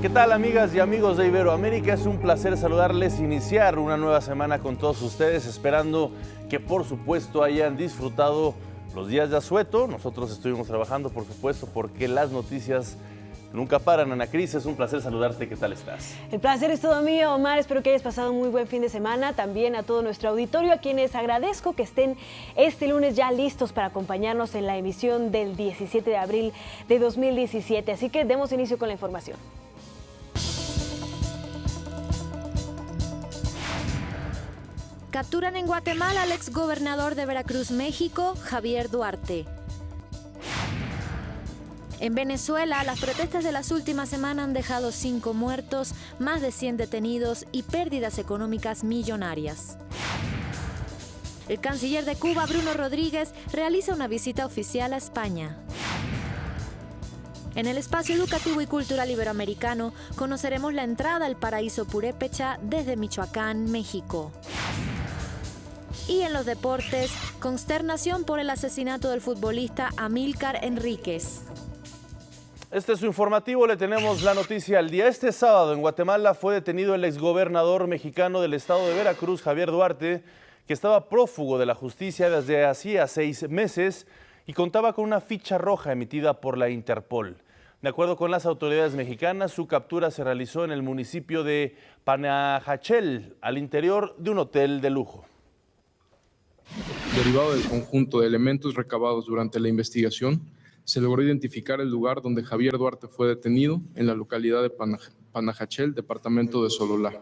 ¿Qué tal, amigas y amigos de Iberoamérica? Es un placer saludarles, iniciar una nueva semana con todos ustedes, esperando que por supuesto hayan disfrutado los días de asueto. Nosotros estuvimos trabajando, por supuesto, porque las noticias nunca paran. Ana Cris, es un placer saludarte. ¿Qué tal estás? El placer es todo mío, Omar. Espero que hayas pasado un muy buen fin de semana. También a todo nuestro auditorio, a quienes agradezco que estén este lunes ya listos para acompañarnos en la emisión del 17 de abril de 2017. Así que demos inicio con la información. Capturan en Guatemala al exgobernador de Veracruz, México, Javier Duarte. En Venezuela, las protestas de las últimas semanas han dejado 5 muertos, más de 100 detenidos y pérdidas económicas millonarias. El canciller de Cuba, Bruno Rodríguez, realiza una visita oficial a España. En el espacio educativo y cultural iberoamericano, conoceremos la entrada al paraíso Purépecha desde Michoacán, México. Y en los deportes, consternación por el asesinato del futbolista Amílcar Enríquez. Este es su informativo, le tenemos la noticia al día. Este sábado en Guatemala fue detenido el exgobernador mexicano del estado de Veracruz, Javier Duarte, que estaba prófugo de la justicia desde hacía 6 meses y contaba con una ficha roja emitida por la Interpol. De acuerdo con las autoridades mexicanas, su captura se realizó en el municipio de Panajachel, al interior de un hotel de lujo. Derivado del conjunto de elementos recabados durante la investigación, se logró identificar el lugar donde Javier Duarte fue detenido, en la localidad de Panajachel, departamento de Sololá.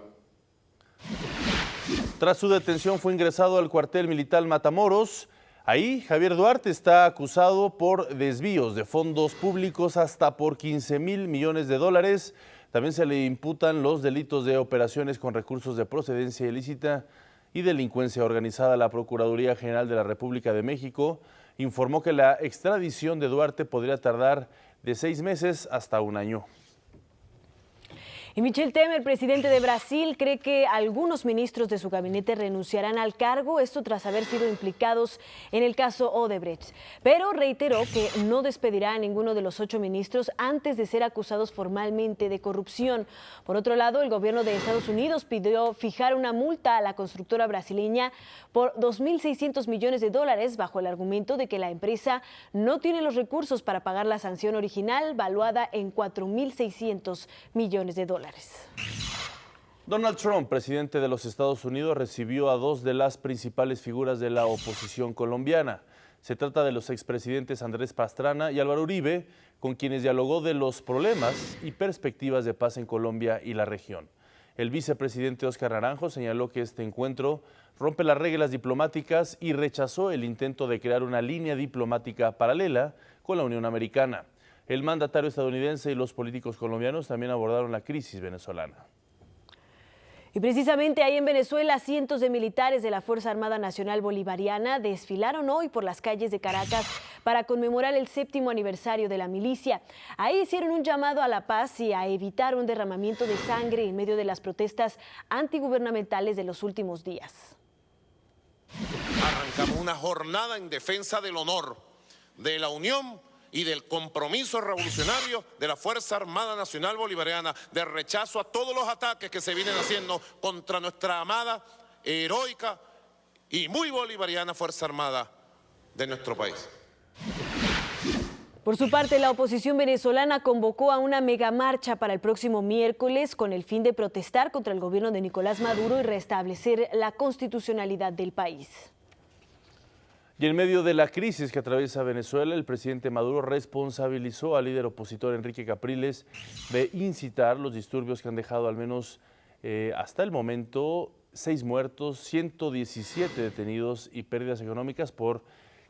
Tras su detención fue ingresado al cuartel militar Matamoros. Ahí Javier Duarte está acusado por desvíos de fondos públicos hasta por 15,000 millones de dólares. También se le imputan los delitos de operaciones con recursos de procedencia ilícita y delincuencia organizada. La Procuraduría General de la República de México informó que la extradición de Duarte podría tardar de 6 meses hasta 1 año. Y Michel Temer, presidente de Brasil, cree que algunos ministros de su gabinete renunciarán al cargo, esto tras haber sido implicados en el caso Odebrecht. Pero reiteró que no despedirá a ninguno de los 8 ministros antes de ser acusados formalmente de corrupción. Por otro lado, el gobierno de Estados Unidos pidió fijar una multa a la constructora brasileña por 2.600 millones de dólares bajo el argumento de que la empresa no tiene los recursos para pagar la sanción original, valuada en 4.600 millones de dólares. Donald Trump, presidente de los Estados Unidos, recibió a 2 de las principales figuras de la oposición colombiana. Se trata de los expresidentes Andrés Pastrana y Álvaro Uribe, con quienes dialogó de los problemas y perspectivas de paz en Colombia y la región. El vicepresidente Óscar Naranjo señaló que este encuentro rompe las reglas diplomáticas y rechazó el intento de crear una línea diplomática paralela con la Unión Americana. El mandatario estadounidense y los políticos colombianos también abordaron la crisis venezolana. Y precisamente ahí en Venezuela, cientos de militares de la Fuerza Armada Nacional Bolivariana desfilaron hoy por las calles de Caracas para conmemorar el 7º aniversario de la milicia. Ahí hicieron un llamado a la paz y a evitar un derramamiento de sangre en medio de las protestas antigubernamentales de los últimos días. Arrancamos una jornada en defensa del honor, de la unión y del compromiso revolucionario de la Fuerza Armada Nacional Bolivariana, de rechazo a todos los ataques que se vienen haciendo contra nuestra amada, heroica y muy bolivariana Fuerza Armada de nuestro país. Por su parte, la oposición venezolana convocó a una megamarcha para el próximo miércoles con el fin de protestar contra el gobierno de Nicolás Maduro y restablecer la constitucionalidad del país. Y en medio de la crisis que atraviesa Venezuela, el presidente Maduro responsabilizó al líder opositor Enrique Capriles de incitar los disturbios que han dejado al menos hasta el momento 6 muertos, 117 detenidos y pérdidas económicas por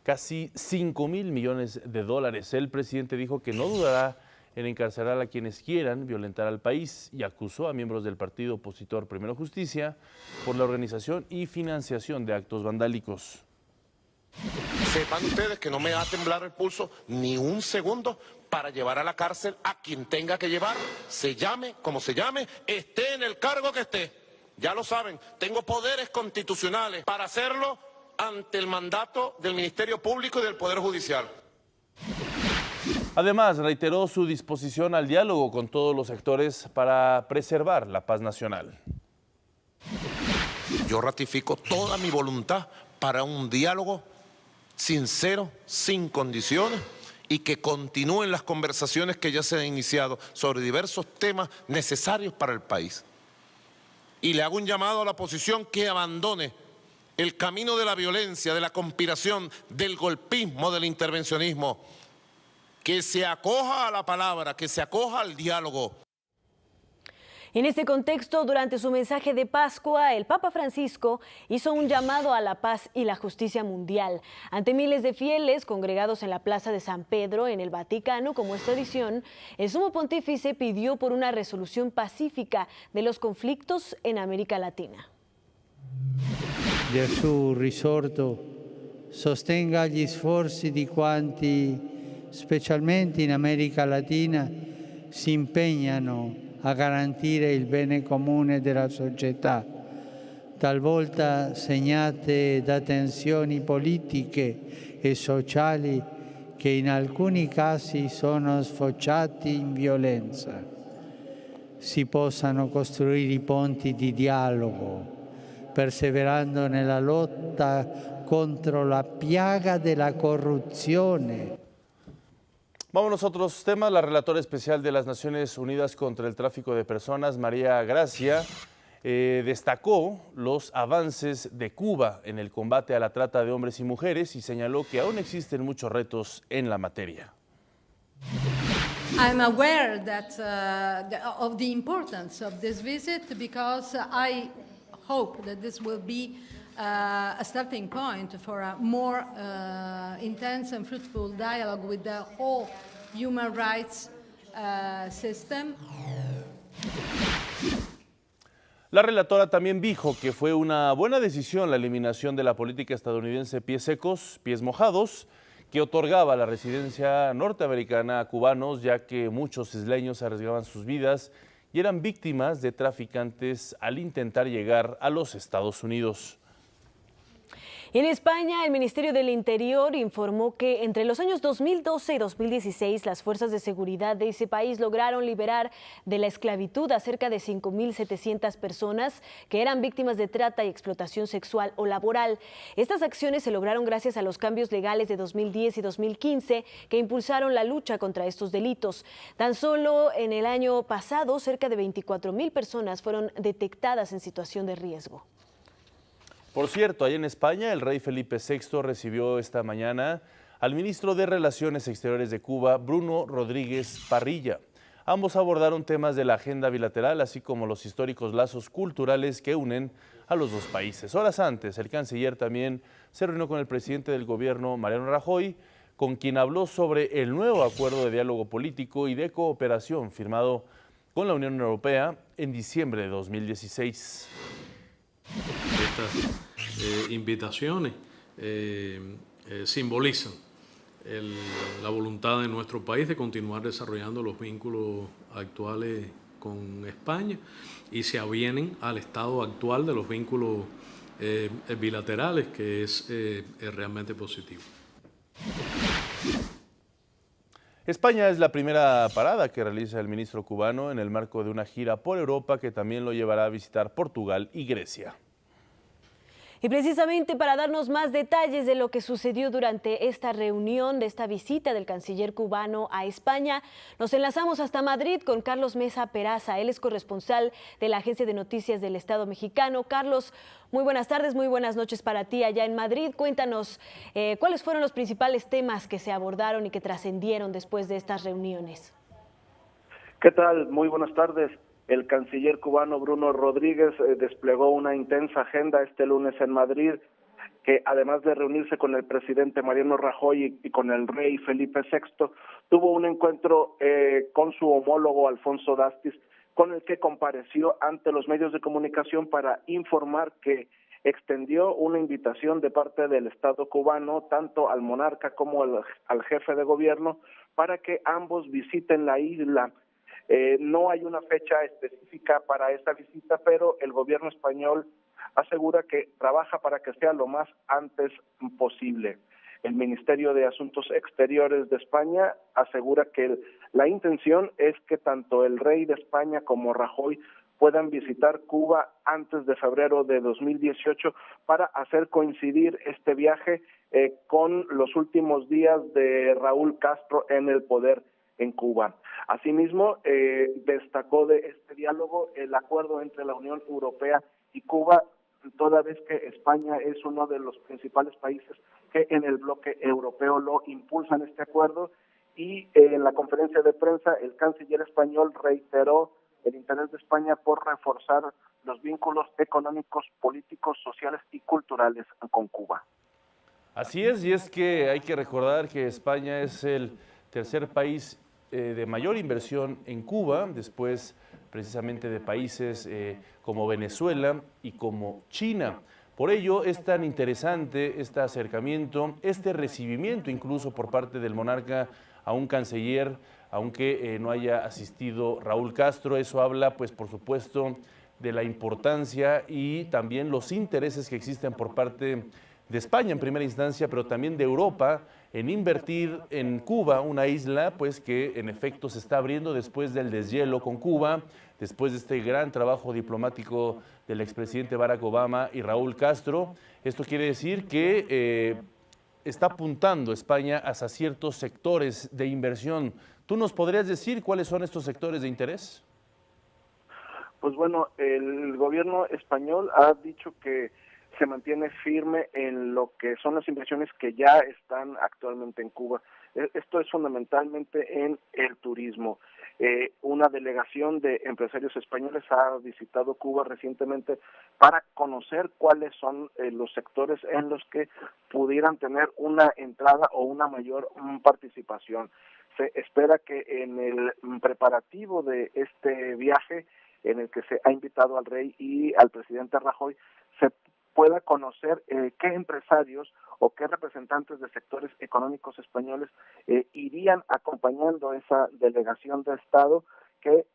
casi 5,000 millones de dólares. El presidente dijo que no dudará en encarcelar a quienes quieran violentar al país y acusó a miembros del partido opositor Primero Justicia por la organización y financiación de actos vandálicos. Sepan ustedes que no me va a temblar el pulso ni un segundo para llevar a la cárcel a quien tenga que llevar, se llame como se llame, esté en el cargo que esté. Ya lo saben, tengo poderes constitucionales para hacerlo ante el mandato del Ministerio Público y del Poder Judicial. Además, reiteró su disposición al diálogo con todos los sectores para preservar la paz nacional. Yo ratifico toda mi voluntad para un diálogo sincero, sin condiciones, y que continúen las conversaciones que ya se han iniciado sobre diversos temas necesarios para el país. Y le hago un llamado a la oposición que abandone el camino de la violencia, de la conspiración, del golpismo, del intervencionismo, que se acoja a la palabra, que se acoja al diálogo. En este contexto, durante su mensaje de Pascua, el Papa Francisco hizo un llamado a la paz y la justicia mundial. Ante miles de fieles congregados en la Plaza de San Pedro, en el Vaticano, como esta edición, el Sumo Pontífice pidió por una resolución pacífica de los conflictos en América Latina. Gesù risorto sostenga gli sforzi di quanti, specialmente in America Latina, si impegnano a garantire il bene comune della società, talvolta segnate da tensioni politiche e sociali che in alcuni casi sono sfociati in violenza. Si possano costruire i ponti di dialogo, perseverando nella lotta contro la piaga della corruzione. Vámonos a otros temas. La relatora especial de las Naciones Unidas contra el Tráfico de Personas, María Gracia, destacó los avances de Cuba en el combate a la trata de hombres y mujeres y señaló que aún existen muchos retos en la materia. I'm aware that, of the importance of this visit because I hope that this will be a starting point for a more intense and fruitful dialogue with the whole human rights system. La relatora también dijo que fue una buena decisión la eliminación de la política estadounidense pies secos, pies mojados, que otorgaba la residencia norteamericana a cubanos, ya que muchos isleños arriesgaban sus vidas y eran víctimas de traficantes al intentar llegar a los Estados Unidos. En España, el Ministerio del Interior informó que entre los años 2012 y 2016, las fuerzas de seguridad de ese país lograron liberar de la esclavitud a cerca de 5.700 personas que eran víctimas de trata y explotación sexual o laboral. Estas acciones se lograron gracias a los cambios legales de 2010 y 2015 que impulsaron la lucha contra estos delitos. Tan solo en el año pasado, cerca de 24.000 personas fueron detectadas en situación de riesgo. Por cierto, allá en España, el rey Felipe VI recibió esta mañana al ministro de Relaciones Exteriores de Cuba, Bruno Rodríguez Parrilla. Ambos abordaron temas de la agenda bilateral, así como los históricos lazos culturales que unen a los dos países. Horas antes, el canciller también se reunió con el presidente del gobierno, Mariano Rajoy, con quien habló sobre el nuevo acuerdo de diálogo político y de cooperación firmado con la Unión Europea en diciembre de 2016. Estas invitaciones simbolizan la voluntad de nuestro país de continuar desarrollando los vínculos actuales con España y se avienen al estado actual de los vínculos bilaterales, que es realmente positivo. España es la primera parada que realiza el ministro cubano en el marco de una gira por Europa que también lo llevará a visitar Portugal y Grecia. Y precisamente para darnos más detalles de lo que sucedió durante esta reunión, de esta visita del canciller cubano a España, nos enlazamos hasta Madrid con Carlos Mesa Peraza. Él es corresponsal de la Agencia de Noticias del Estado Mexicano. Carlos, muy buenas tardes, muy buenas noches para ti allá en Madrid. Cuéntanos, ¿cuáles fueron los principales temas que se abordaron y que trascendieron después de estas reuniones? ¿Qué tal? Muy buenas tardes. El canciller cubano Bruno Rodríguez desplegó una intensa agenda este lunes en Madrid, que además de reunirse con el presidente Mariano Rajoy y con el rey Felipe VI, tuvo un encuentro con su homólogo Alfonso Dastis, con el que compareció ante los medios de comunicación para informar que extendió una invitación de parte del Estado cubano, tanto al monarca como al jefe de gobierno, para que ambos visiten la isla. No hay una fecha específica para esta visita, pero el gobierno español asegura que trabaja para que sea lo más antes posible. El Ministerio de Asuntos Exteriores de España asegura que la intención es que tanto el rey de España como Rajoy puedan visitar Cuba antes de febrero de 2018 para hacer coincidir este viaje con los últimos días de Raúl Castro en el poder en Cuba. Asimismo, destacó de este diálogo el acuerdo entre la Unión Europea y Cuba, toda vez que España es uno de los principales países que en el bloque europeo lo impulsan este acuerdo, y en la conferencia de prensa el canciller español reiteró el interés de España por reforzar los vínculos económicos, políticos, sociales y culturales con Cuba. Así es, y es que hay que recordar que España es el tercer país de mayor inversión en Cuba, después precisamente de países como Venezuela y como China. Por ello es tan interesante este acercamiento, este recibimiento incluso por parte del monarca a un canciller, aunque no haya asistido Raúl Castro. Eso habla, pues, por supuesto, de la importancia y también los intereses que existen por parte de España en primera instancia, pero también de Europa, en invertir en Cuba, una isla pues que en efecto se está abriendo después del deshielo con Cuba, después de este gran trabajo diplomático del expresidente Barack Obama y Raúl Castro. Esto quiere decir que está apuntando España hacia ciertos sectores de inversión. ¿Tú nos podrías decir cuáles son estos sectores de interés? Pues bueno, el gobierno español ha dicho que se mantiene firme en lo que son las inversiones que ya están actualmente en Cuba. Esto es fundamentalmente en el turismo. Una delegación de empresarios españoles ha visitado Cuba recientemente para conocer cuáles son los sectores en los que pudieran tener una entrada o una mayor participación. Se espera que en el preparativo de este viaje, en el que se ha invitado al rey y al presidente Rajoy, se pueda conocer qué empresarios o qué representantes de sectores económicos españoles irían acompañando esa delegación de Estado, que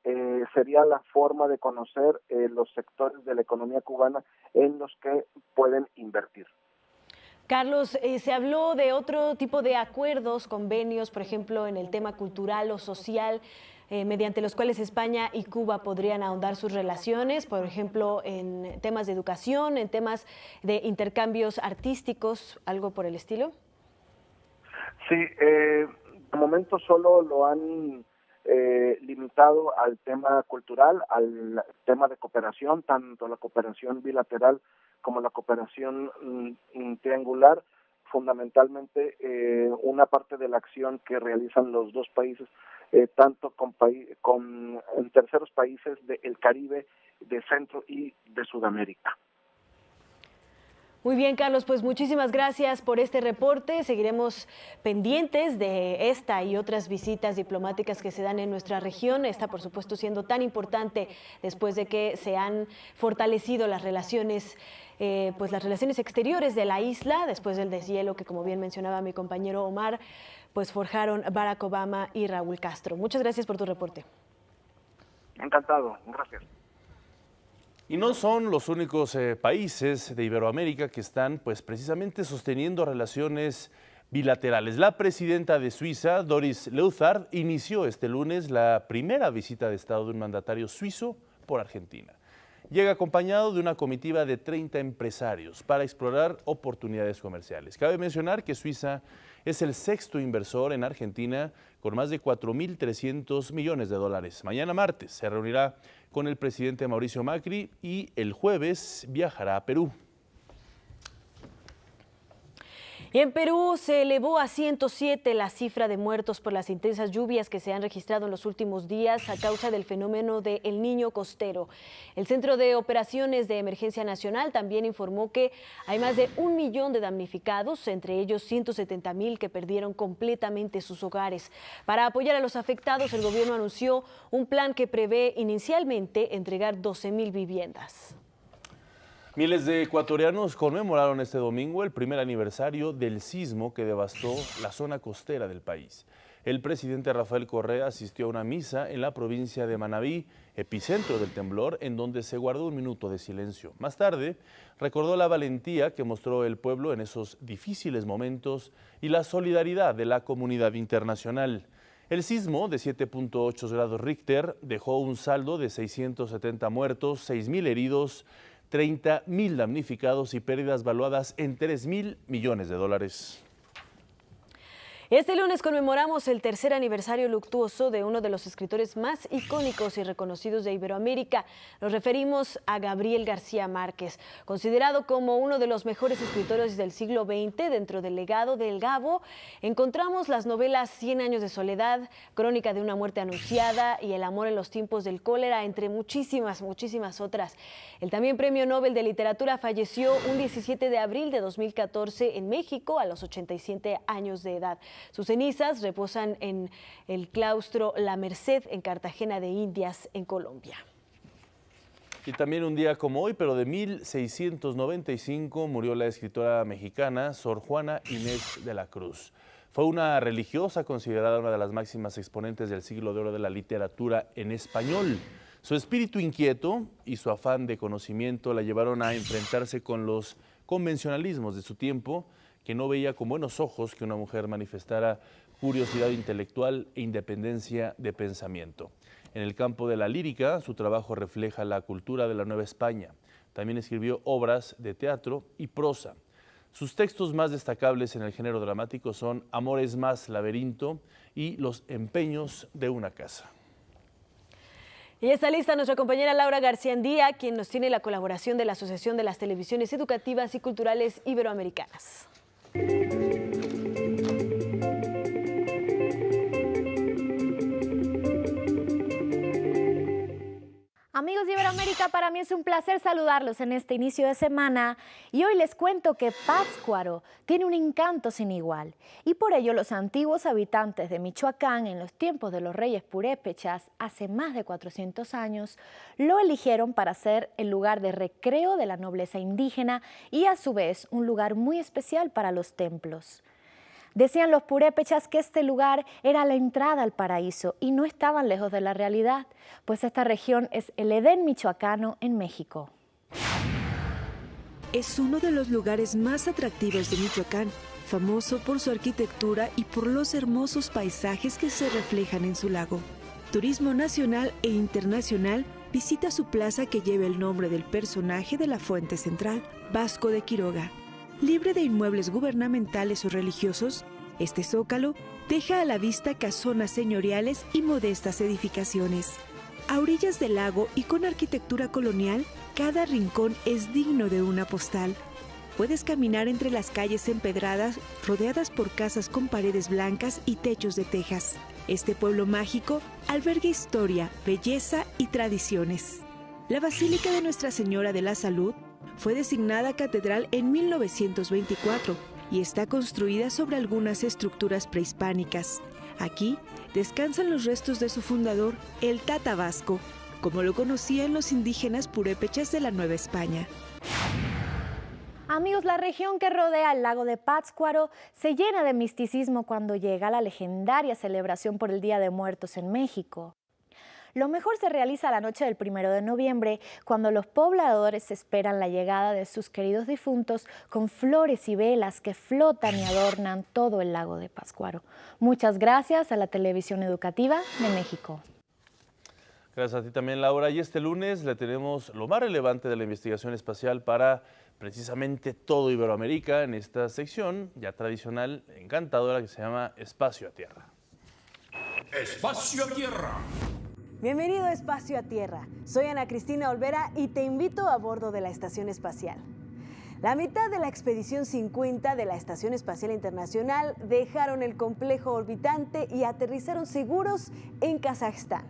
sería la forma de conocer los sectores de la economía cubana en los que pueden invertir. Carlos, se habló de otro tipo de acuerdos, convenios, por ejemplo, en el tema cultural o social, mediante los cuales España y Cuba podrían ahondar sus relaciones, por ejemplo, en temas de educación, en temas de intercambios artísticos, algo por el estilo. Sí, de momento solo lo han limitado al tema cultural, al tema de cooperación, tanto la cooperación bilateral como la cooperación triangular. Fundamentalmente una parte de la acción que realizan los dos países, tanto con terceros países del Caribe, de Centro y de Sudamérica. Muy bien, Carlos, pues muchísimas gracias por este reporte. Seguiremos pendientes de esta y otras visitas diplomáticas que se dan en nuestra región. Esta, por supuesto, siendo tan importante después de que se han fortalecido las relaciones las relaciones exteriores de la isla, después del deshielo que, como bien mencionaba mi compañero Omar, pues forjaron Barack Obama y Raúl Castro. Muchas gracias por tu reporte. Encantado, gracias. Y no son los únicos países de Iberoamérica que están pues precisamente sosteniendo relaciones bilaterales. La presidenta de Suiza, Doris Leuthard, inició este lunes la primera visita de Estado de un mandatario suizo por Argentina. Llega acompañado de una comitiva de 30 empresarios para explorar oportunidades comerciales. Cabe mencionar que Suiza es el sexto inversor en Argentina con más de 4.300 millones de dólares. Mañana martes se reunirá con el presidente Mauricio Macri y el jueves viajará a Perú. Y en Perú se elevó a 107 la cifra de muertos por las intensas lluvias que se han registrado en los últimos días a causa del fenómeno de El Niño costero. El Centro de Operaciones de Emergencia Nacional también informó que hay más de 1 millón de damnificados, entre ellos 170,000 que perdieron completamente sus hogares. Para apoyar a los afectados, el gobierno anunció un plan que prevé inicialmente entregar 12,000 viviendas. Miles de ecuatorianos conmemoraron este domingo el primer aniversario del sismo que devastó la zona costera del país. el presidente Rafael Correa asistió a una misa en la provincia de Manabí, epicentro del temblor, en donde se guardó un minuto de silencio. Más tarde, recordó la valentía que mostró el pueblo en esos difíciles momentos y la solidaridad de la comunidad internacional. El sismo de 7.8 grados Richter dejó un saldo de 670 muertos, 6.000 heridos, 30.000 damnificados y pérdidas valuadas en 3.000 millones de dólares. Este lunes conmemoramos el tercer aniversario luctuoso de uno de los escritores más icónicos y reconocidos de Iberoamérica. Nos referimos a Gabriel García Márquez, considerado como uno de los mejores escritores del siglo XX. Dentro del legado del Gabo encontramos las novelas 100 años de soledad, Crónica de una muerte anunciada y El amor en los tiempos del cólera, entre muchísimas otras. El también Premio Nobel de Literatura falleció un 17 de abril de 2014 en México a los 87 años de edad. Sus cenizas reposan en el claustro La Merced en Cartagena de Indias, en Colombia. Y también un día como hoy, pero de 1695, murió la escritora mexicana Sor Juana Inés de la Cruz. Fue una religiosa considerada una de las máximas exponentes del siglo de oro de la literatura en español. Su espíritu inquieto y su afán de conocimiento la llevaron a enfrentarse con los convencionalismos de su tiempo, que no veía con buenos ojos que una mujer manifestara curiosidad intelectual e independencia de pensamiento. En el campo de la lírica, su trabajo refleja la cultura de la Nueva España. También escribió obras de teatro y prosa. Sus textos más destacables en el género dramático son Amor es más, Laberinto y Los empeños de una casa. Y está lista nuestra compañera Laura García Andía, quien nos tiene la colaboración de la Asociación de las Televisiones Educativas y Culturales Iberoamericanas. Amigos de Iberoamérica, para mí es un placer saludarlos en este inicio de semana y hoy les cuento que Pátzcuaro tiene un encanto sin igual y por ello los antiguos habitantes de Michoacán en los tiempos de los reyes purépechas, hace más de 400 años, lo eligieron para ser el lugar de recreo de la nobleza indígena y a su vez un lugar muy especial para los templos. Decían los purépechas que este lugar era la entrada al paraíso y no estaban lejos de la realidad, pues esta región es el Edén michoacano en México. Es uno de los lugares más atractivos de Michoacán, famoso por su arquitectura y por los hermosos paisajes que se reflejan en su lago. Turismo nacional e internacional visita su plaza que lleva el nombre del personaje de la Fuente Central, Vasco de Quiroga. Libre de inmuebles gubernamentales o religiosos, este zócalo deja a la vista casonas señoriales y modestas edificaciones. A orillas del lago y con arquitectura colonial, cada rincón es digno de una postal. Puedes caminar entre las calles empedradas, rodeadas por casas con paredes blancas y techos de tejas. Este pueblo mágico alberga historia, belleza y tradiciones. La Basílica de Nuestra Señora de la Salud fue designada catedral en 1924 y está construida sobre algunas estructuras prehispánicas. Aquí descansan los restos de su fundador, el Tata Vasco, como lo conocían los indígenas purépechas de la Nueva España. Amigos, la región que rodea el lago de Pátzcuaro se llena de misticismo cuando llega la legendaria celebración por el Día de Muertos en México. Lo mejor se realiza la noche del 1 de noviembre, cuando los pobladores esperan la llegada de sus queridos difuntos con flores y velas que flotan y adornan todo el lago de Pátzcuaro. Muchas gracias a la Televisión Educativa de México. Gracias a ti también, Laura. Y este lunes le tenemos lo más relevante de la investigación espacial para precisamente todo Iberoamérica en esta sección ya tradicional, encantadora, que se llama Espacio a Tierra. Espacio a Tierra. Bienvenido a Espacio a Tierra. Soy Ana Cristina Olvera y te invito a bordo de la Estación Espacial. La mitad de la expedición 50 de la Estación Espacial Internacional dejaron el complejo orbitante y aterrizaron seguros en Kazajstán.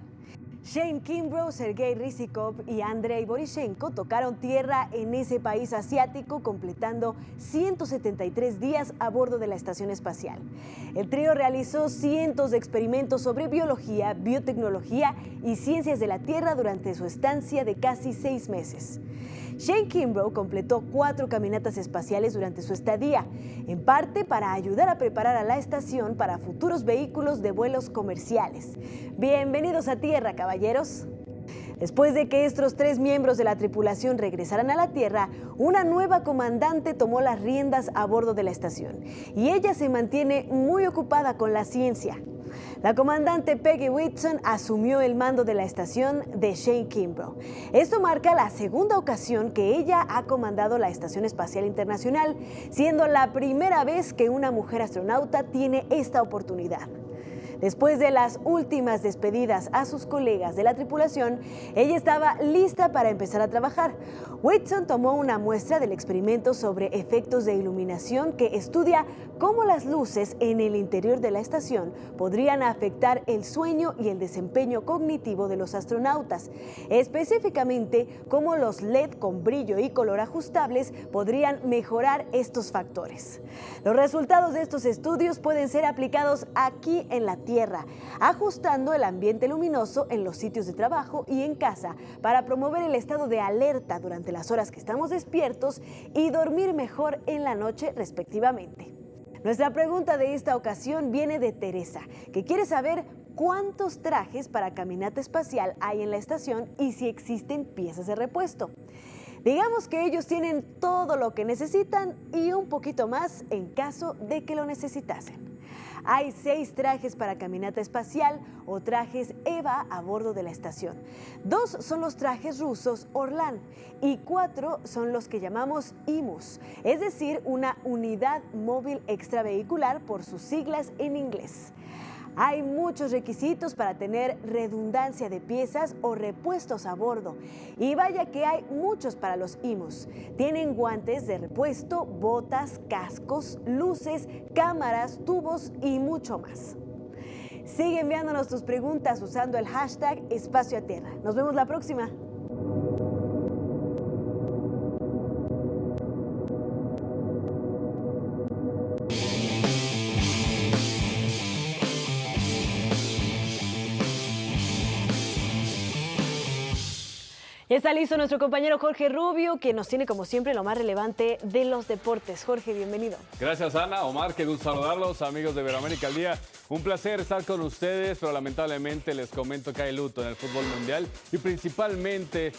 Shane Kimbrough, Sergei Ryzhikov y Andrei Borishenko tocaron tierra en ese país asiático, completando 173 días a bordo de la estación espacial. El trío realizó cientos de experimentos sobre biología, biotecnología y ciencias de la Tierra durante su estancia de casi 6 meses. Shane Kimbrough completó 4 caminatas espaciales durante su estadía, en parte para ayudar a preparar a la estación para futuros vehículos de vuelos comerciales. Bienvenidos a Tierra, caballeros. Después de que estos 3 miembros de la tripulación regresaran a la Tierra, una nueva comandante tomó las riendas a bordo de la estación y ella se mantiene muy ocupada con la ciencia. La comandante Peggy Whitson asumió el mando de la estación de Shane Kimbrough. Esto marca la segunda ocasión que ella ha comandado la Estación Espacial Internacional, siendo la primera vez que una mujer astronauta tiene esta oportunidad. Después de las últimas despedidas a sus colegas de la tripulación, ella estaba lista para empezar a trabajar. Whitson tomó una muestra del experimento sobre efectos de iluminación que estudia cómo las luces en el interior de la estación podrían afectar el sueño y el desempeño cognitivo de los astronautas. Específicamente, cómo los LED con brillo y color ajustables podrían mejorar estos factores. Los resultados de estos estudios pueden ser aplicados aquí en la Tierra, ajustando el ambiente luminoso en los sitios de trabajo y en casa para promover el estado de alerta durante las horas que estamos despiertos y dormir mejor en la noche, respectivamente. Nuestra pregunta de esta ocasión viene de Teresa, que quiere saber cuántos trajes para caminata espacial hay en la estación y si existen piezas de repuesto. Digamos que ellos tienen todo lo que necesitan y un poquito más en caso de que lo necesitasen. Hay 6 trajes para caminata espacial o trajes EVA a bordo de la estación. 2 son los trajes rusos Orlan y 4 son los que llamamos IMUS, es decir, una unidad móvil extravehicular por sus siglas en inglés. Hay muchos requisitos para tener redundancia de piezas o repuestos a bordo. Y vaya que hay muchos para los IMUS. Tienen guantes de repuesto, botas, cascos, luces, cámaras, tubos y mucho más. Sigue enviándonos tus preguntas usando el hashtag Espacio a Tierra. Nos vemos la próxima. Ya está listo nuestro compañero Jorge Rubio, que nos tiene como siempre lo más relevante de los deportes. Jorge, bienvenido. Gracias, Ana. Omar, qué gusto saludarlos, amigos de Iberoamérica al Día. Un placer estar con ustedes, pero lamentablemente les comento que hay luto en el fútbol mundial y principalmente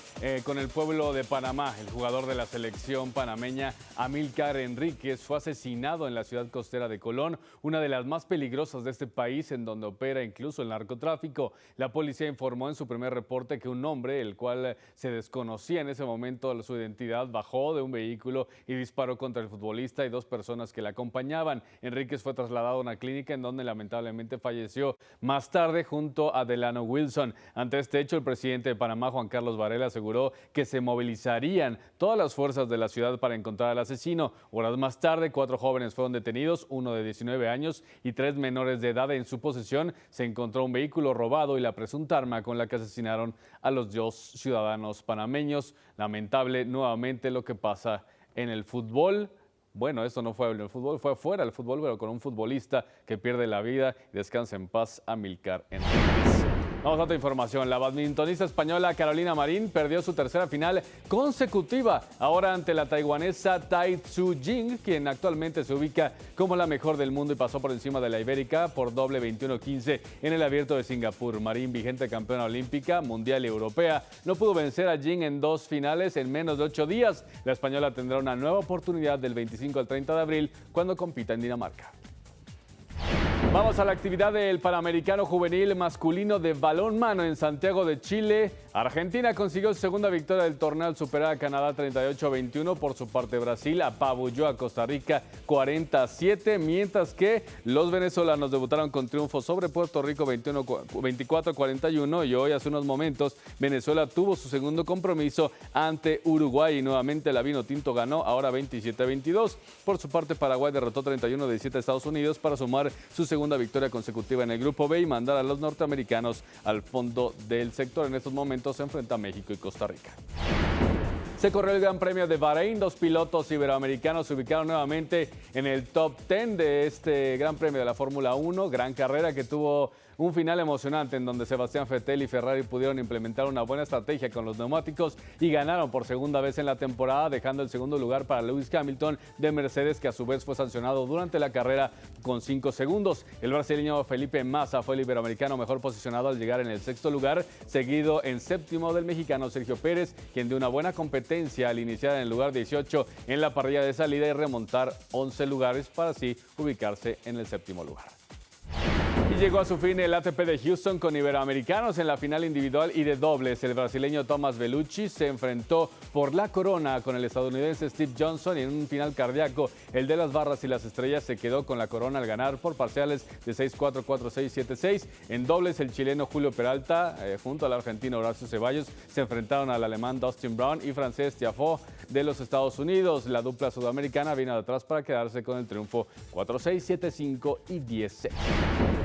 con el pueblo de Panamá. El jugador de la selección panameña, Amílcar Enríquez, fue asesinado en la ciudad costera de Colón, una de las más peligrosas de este país, en donde opera incluso el narcotráfico. La policía informó en su primer reporte que un hombre, el cual se desconocía en ese momento su identidad, bajó de un vehículo y disparó contra el futbolista y 2 personas que le acompañaban. Enríquez fue trasladado a una clínica en donde lamentablemente falleció más tarde junto a Delano Wilson. Ante este hecho, el presidente de Panamá, Juan Carlos Varela, aseguró que se movilizarían todas las fuerzas de la ciudad para encontrar al asesino. Horas más tarde, 4 jóvenes fueron detenidos, uno de 19 años y 3 menores de edad. En su posesión se encontró un vehículo robado y la presunta arma con la que asesinaron a los 2 ciudadanos panameños. Lamentable nuevamente lo que pasa en el fútbol. Bueno, esto no fue en el fútbol, fue fuera del fútbol, pero con un futbolista que pierde la vida. Descansa en paz, Amílcar Enríquez. Vamos a otra información. La badmintonista española Carolina Marín perdió su tercera final consecutiva, ahora ante la taiwanesa Tai Tzu Ying, quien actualmente se ubica como la mejor del mundo y pasó por encima de la ibérica por doble 21-15 en el Abierto de Singapur. Marín, vigente campeona olímpica, mundial y europea, no pudo vencer a Ying en 2 finales en menos de 8 días. La española tendrá una nueva oportunidad del 25 al 30 de abril cuando compita en Dinamarca. Vamos a la actividad del Panamericano Juvenil Masculino de balonmano en Santiago de Chile. Argentina consiguió su segunda victoria del torneo al superar a Canadá 38-21. Por su parte, Brasil apabulló a Costa Rica 40-7, mientras que los venezolanos debutaron con triunfo sobre Puerto Rico 24-41. Y hoy, hace unos momentos, Venezuela tuvo su segundo compromiso ante Uruguay y nuevamente la Vinotinto ganó, ahora 27-22. Por su parte, Paraguay derrotó 31-17 a Estados Unidos para sumar su segunda victoria consecutiva en el Grupo B y mandar a los norteamericanos al fondo del sector. En estos momentos se enfrenta a México y Costa Rica. Se corrió el Gran Premio de Bahrein. 2 pilotos iberoamericanos se ubicaron nuevamente en el top 10 de este Gran Premio de la Fórmula 1. Gran carrera que tuvo un final emocionante en donde Sebastián Vettel y Ferrari pudieron implementar una buena estrategia con los neumáticos y ganaron por segunda vez en la temporada, dejando el segundo lugar para Lewis Hamilton de Mercedes, que a su vez fue sancionado durante la carrera con 5 segundos. El brasileño Felipe Massa fue el iberoamericano mejor posicionado al llegar en el sexto lugar, seguido en séptimo del mexicano Sergio Pérez, quien dio una buena competencia al iniciar en el lugar 18 en la parrilla de salida y remontar 11 lugares para así ubicarse en el séptimo lugar. Y llegó a su fin el ATP de Houston con iberoamericanos en la final individual y de dobles. El brasileño Thomas Bellucci se enfrentó por la corona con el estadounidense Steve Johnson y en un final cardíaco el de las barras y las estrellas se quedó con la corona al ganar por parciales de 6-4, 4-6, 7-6. En dobles el chileno Julio Peralta junto al argentino Horacio Ceballos se enfrentaron al alemán Dustin Brown y francés Tiafoe de los Estados Unidos. La dupla sudamericana vino de atrás para quedarse con el triunfo 4-6, 7-5 y 10-6.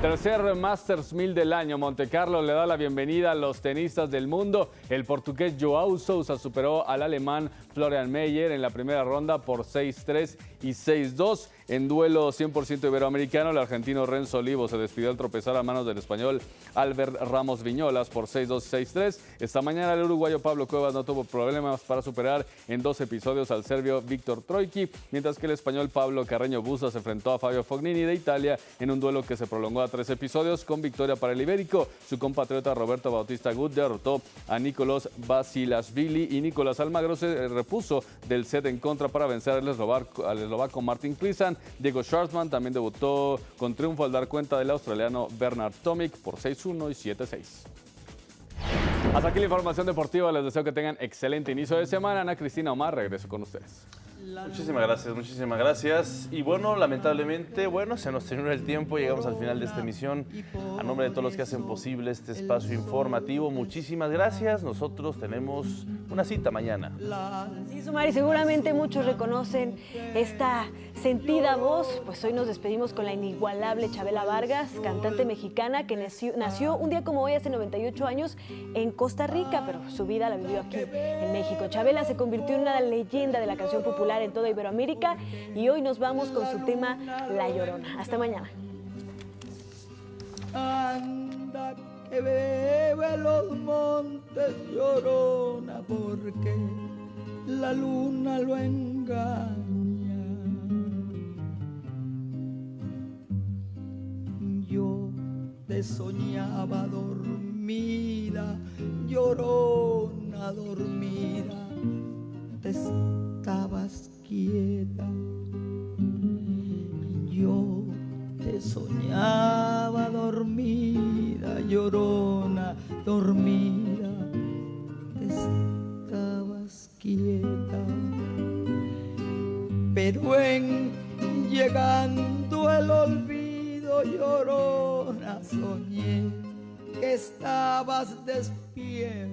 Tercer Masters 1000 del año, Monte Carlo le da la bienvenida a los tenistas del mundo. El portugués João Sousa superó al alemán Florian Meyer en la primera ronda por 6-3 y 6-2. En duelo 100% iberoamericano, el argentino Renzo Olivo se despidió al tropezar a manos del español Albert Ramos Viñolas por 6-2 y 6-3. Esta mañana el uruguayo Pablo Cuevas no tuvo problemas para superar en 2 episodios al serbio Víctor Troicki, mientras que el español Pablo Carreño Busta se enfrentó a Fabio Fognini de Italia en un duelo que se prolongó a 3 episodios con victoria para el ibérico. Su compatriota Roberto Bautista Agut derrotó a Nicolás Basilashvili y Nicolás Almagro se repuso del set en contra para vencer al eslovaco Martin Klisan. Diego Schwartzman también debutó con triunfo al dar cuenta del australiano Bernard Tomic por 6-1 y 7-6. Hasta aquí la información deportiva. Les deseo que tengan excelente inicio de semana. Ana Cristina Omar, regreso con ustedes. Muchísimas gracias. Y bueno, lamentablemente, se nos terminó el tiempo, llegamos al final de esta emisión. A nombre de todos los que hacen posible este espacio informativo, muchísimas gracias. Nosotros tenemos una cita mañana. Sí, Sumari, seguramente muchos reconocen esta sentida voz. Pues hoy nos despedimos con la inigualable Chabela Vargas, cantante mexicana que nació un día como hoy, hace 98 años, en Costa Rica, pero su vida la vivió aquí en México. Chabela se convirtió en una leyenda de la canción popular en toda Iberoamérica y hoy nos vamos con su tema La Llorona. Hasta mañana. Anda que bebe los montes, Llorona, porque la luna lo engaña. Yo te soñaba dormida, Llorona, dormida, te estabas quieta. Yo te soñaba dormida, Llorona, dormida, te estabas quieta. Pero en llegando el olvido, Llorona, soñé que estabas despierta.